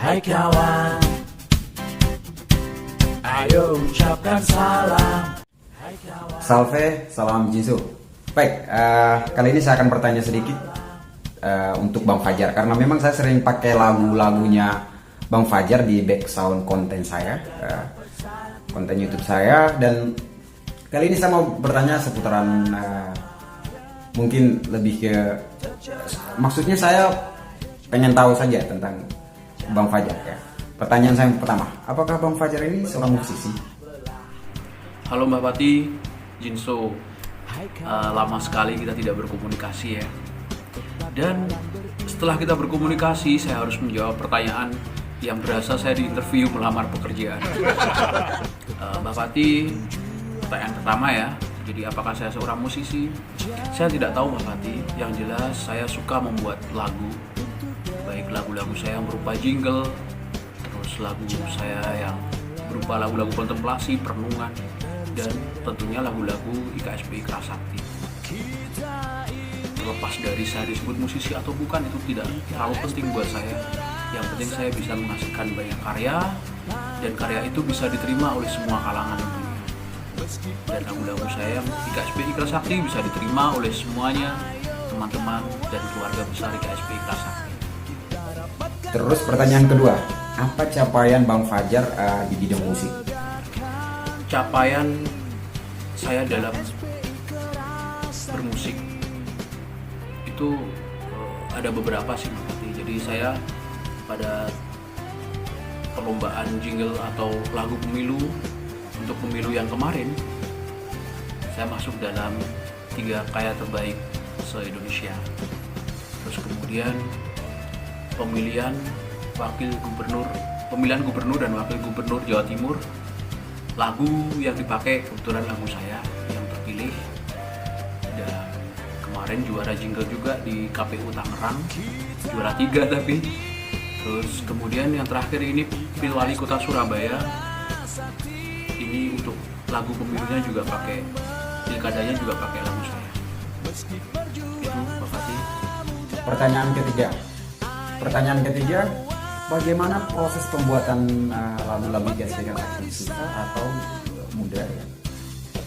Hai kawan, ayo ucapkan salam. Salve, salam Jinsu. Baik, kali ini saya akan bertanya sedikit untuk Bang Fajar, karena memang saya sering pakai lagu-lagunya Bang Fajar di background konten saya, konten YouTube saya, dan kali ini saya mau bertanya seputaran mungkin lebih ke, maksudnya saya pengen tahu saja tentang Bang Fajar ya. Pertanyaan saya yang pertama, apakah Bang Fajar ini seorang musisi? Halo Mbak Pati, Jinso. Lama sekali kita tidak berkomunikasi ya. Dan setelah kita berkomunikasi, saya harus menjawab pertanyaan yang berasa saya diinterview melamar pekerjaan. Mbak Pati, pertanyaan pertama ya. Jadi apakah saya seorang musisi? Saya tidak tahu Mbak Pati. Yang jelas saya suka membuat lagu. Baik lagu-lagu saya yang berupa jingle, terus lagu saya yang berupa lagu-lagu kontemplasi, perenungan, dan tentunya lagu-lagu IKSP Ikra Sakti. Terlepas dari saya disebut musisi atau bukan, itu tidak terlalu penting buat saya. Yang penting saya bisa menghasilkan banyak karya, dan karya itu bisa diterima oleh semua kalangan tentunya. Dan lagu-lagu saya yang IKSP Ikra Sakti bisa diterima oleh semuanya, teman-teman dan keluarga besar IKSP Ikra Sakti. Terus pertanyaan kedua, apa capaian Bang Fajar di bidang musik? Capaian saya dalam bermusik itu ada beberapa sih Mbak Pati. Jadi saya pada perlombaan jingle atau lagu pemilu untuk pemilu yang kemarin, saya masuk dalam 3 karya terbaik se-Indonesia. Terus kemudian pemilihan gubernur dan wakil gubernur Jawa Timur, lagu yang dipakai kebetulan lagu saya yang terpilih. Dan kemarin juara jingle juga di KPU Tangerang, juara 3 tapi. Terus kemudian yang terakhir ini Pilwali Kota Surabaya, ini untuk lagu pemilunya juga pakai, pilkadanya juga pakai lagu saya. Itu Pak Fati. Pertanyaan ketiga, bagaimana proses pembuatan lagu-lagu IKSP Ikra Sakti, susah atau mudah ya?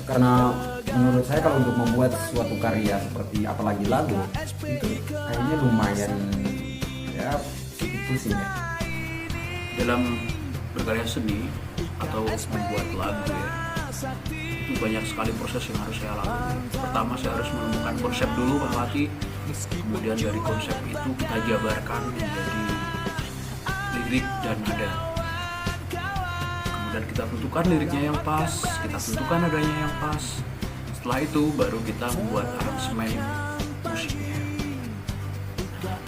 Karena menurut saya kalau untuk membuat suatu karya seperti apalagi lagu itu kayaknya lumayan ya pusing ya. Dalam berkarya seni atau membuat lagu ya, itu banyak sekali proses yang harus saya lalui. Pertama saya harus menemukan konsep dulu Pak Fati. Kemudian dari konsep itu kita jabarkan menjadi lirik dan nada. Kemudian kita tentukan liriknya yang pas, kita tentukan nadanya yang pas. Setelah itu baru kita membuat aransemen musiknya.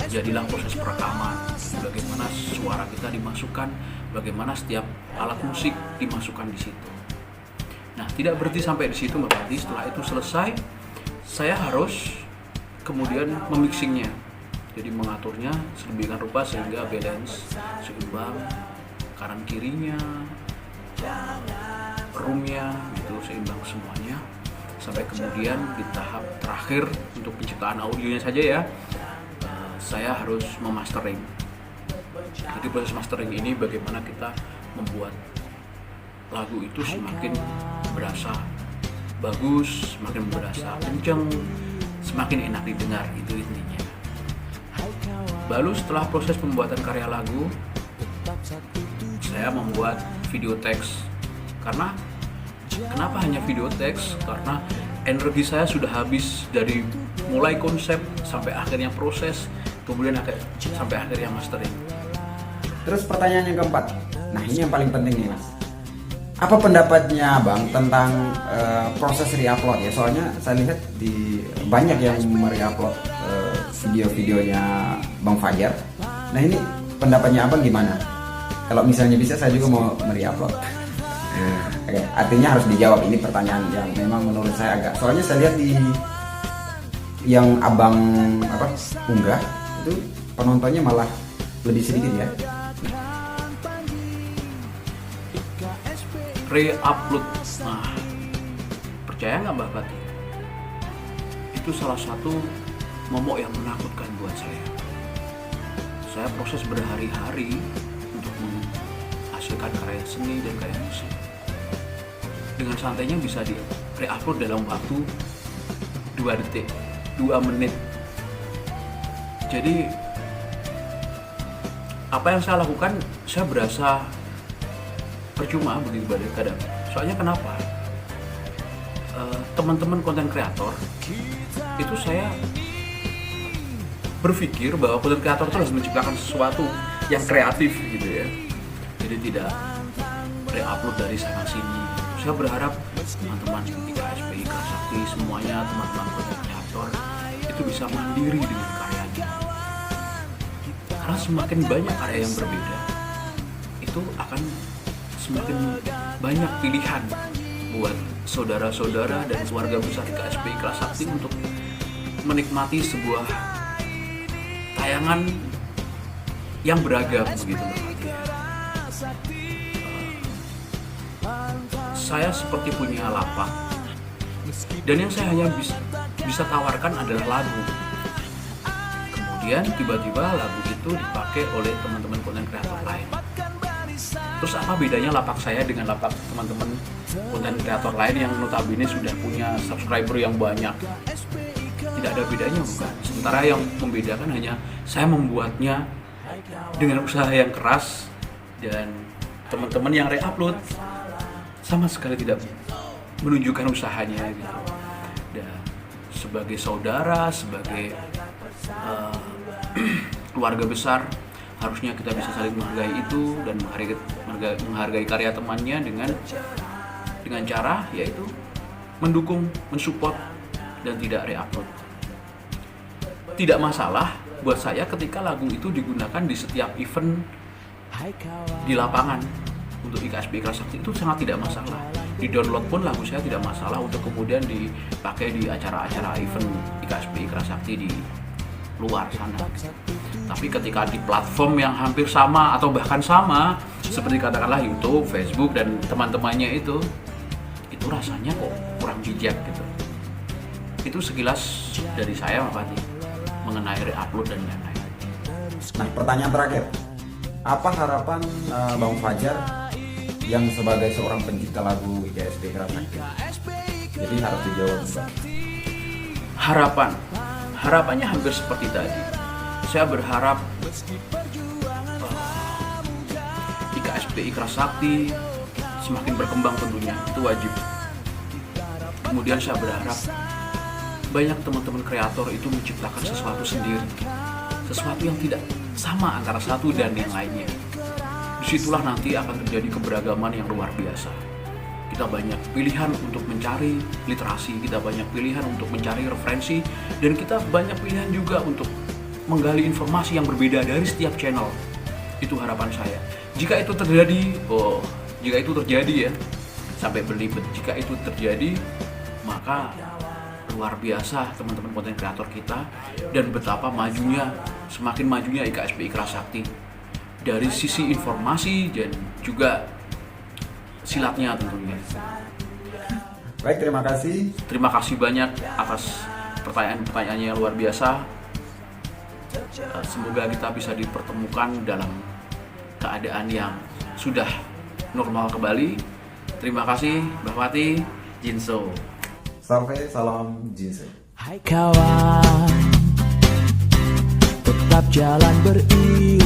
Jadilah proses perekaman, bagaimana suara kita dimasukkan, bagaimana setiap alat musik dimasukkan di situ. Nah, tidak berhenti sampai di situ Mbak Pati. Setelah itu selesai, saya harus kemudian memixingnya, jadi mengaturnya sedemikian rupa sehingga balance, seimbang, kanan kirinya, roomnya gitu seimbang semuanya, sampai kemudian di tahap terakhir untuk penciptaan audionya saja ya, saya harus memastering. Jadi proses mastering ini bagaimana kita membuat lagu itu semakin berasa bagus, semakin berasa kenceng, semakin enak didengar, itu intinya. Baru setelah proses pembuatan karya lagu, saya membuat video teks. Karena kenapa hanya video teks? Karena energi saya sudah habis dari mulai konsep sampai akhirnya proses, kemudian sampai akhirnya mastering. Terus pertanyaan yang keempat, nah ini yang paling penting nih Mas. Apa pendapatnya Bang tentang proses re-upload ya? Soalnya saya lihat di banyak yang mere-upload video-videonya Bang Fajar. Nah ini pendapatnya Abang gimana? Kalau misalnya bisa saya juga mau mere-upload. Oke, artinya harus dijawab, ini pertanyaan yang memang menurut saya agak. Soalnya saya lihat di yang Abang unggah itu penontonnya malah lebih sedikit ya. Re-upload. Nah, percaya nggak Mbak Pati? Itu salah satu momok yang menakutkan buat saya. Saya proses berhari-hari untuk menghasilkan karya seni dan karya musik. Dengan santainya bisa di re-upload dalam waktu 2 detik, 2 menit. Jadi apa yang saya lakukan, saya berasa percuma begitu banyak kadang. Soalnya kenapa? Teman-teman konten kreator itu saya berpikir bahwa konten kreator itu harus menciptakan sesuatu yang kreatif gitu ya. Jadi tidak re-upload dari sana sini. Saya berharap teman-teman IKSPI, Ikrasakti, semuanya teman-teman konten kreator itu bisa mandiri dengan karyanya. Karena semakin banyak karya yang berbeda, itu akan semakin banyak pilihan buat saudara-saudara dan keluarga besar IKSPI Ikrasakti untuk menikmati sebuah tayangan yang beragam begitu berarti. Saya seperti punya lapak, dan yang saya hanya bisa tawarkan adalah lagu. Kemudian tiba-tiba lagu itu dipakai oleh teman-teman konten kreator lain. Terus apa bedanya lapak saya dengan lapak teman-teman konten kreator lain yang notabene sudah punya subscriber yang banyak? Tidak ada bedanya, bukan? Sementara yang membedakan hanya saya membuatnya dengan usaha yang keras, dan teman-teman yang re-upload sama sekali tidak menunjukkan usahanya gitu. Dan sebagai saudara, sebagai keluarga besar, harusnya kita bisa saling menghargai itu dan menghargai karya temannya dengan cara yaitu mendukung, mensupport, dan tidak re-upload. Tidak masalah buat saya ketika lagu itu digunakan di setiap event di lapangan. Untuk IKSPI Ikrasakti itu sangat tidak masalah. Di download pun lagu saya tidak masalah untuk kemudian dipakai di acara-acara event IKSPI Ikrasakti di luar sana. Tapi ketika di platform yang hampir sama atau bahkan sama, seperti katakanlah YouTube, Facebook, dan teman-temannya itu rasanya kok kurang bijak gitu. Itu sekilas dari saya, Pak Pati, mengenai re-upload dan lain-lain. Nah, pertanyaan terakhir, apa harapan Bang Fajar yang sebagai seorang pencipta lagu IKSPI Ikrasakti? Jadi harus dijawab, Bang. Harapannya hampir seperti tadi. Saya berharap IKSPI Ikrasakti semakin berkembang, tentunya itu wajib. Kemudian saya berharap banyak teman-teman kreator itu menciptakan sesuatu sendiri, sesuatu yang tidak sama antara satu dan yang lainnya. Disitulah nanti akan terjadi keberagaman yang luar biasa. Kita banyak pilihan untuk mencari literasi, kita banyak pilihan untuk mencari referensi, dan kita banyak pilihan juga untuk menggali informasi yang berbeda dari setiap channel. Itu harapan saya. Jika itu terjadi ya, sampai berlibat, jika itu terjadi, maka luar biasa teman-teman konten kreator kita, dan betapa semakin majunya IKSPI Ikrasakti dari sisi informasi dan juga silatnya tentunya. Baik, terima kasih. Terima kasih banyak atas pertanyaan-pertanyaannya yang luar biasa. Semoga kita bisa dipertemukan dalam keadaan yang sudah normal kembali. Terima kasih, Mbak Pati. Jinso. Sampai salam Jinso. Hai kawan, tetap jalan beriring.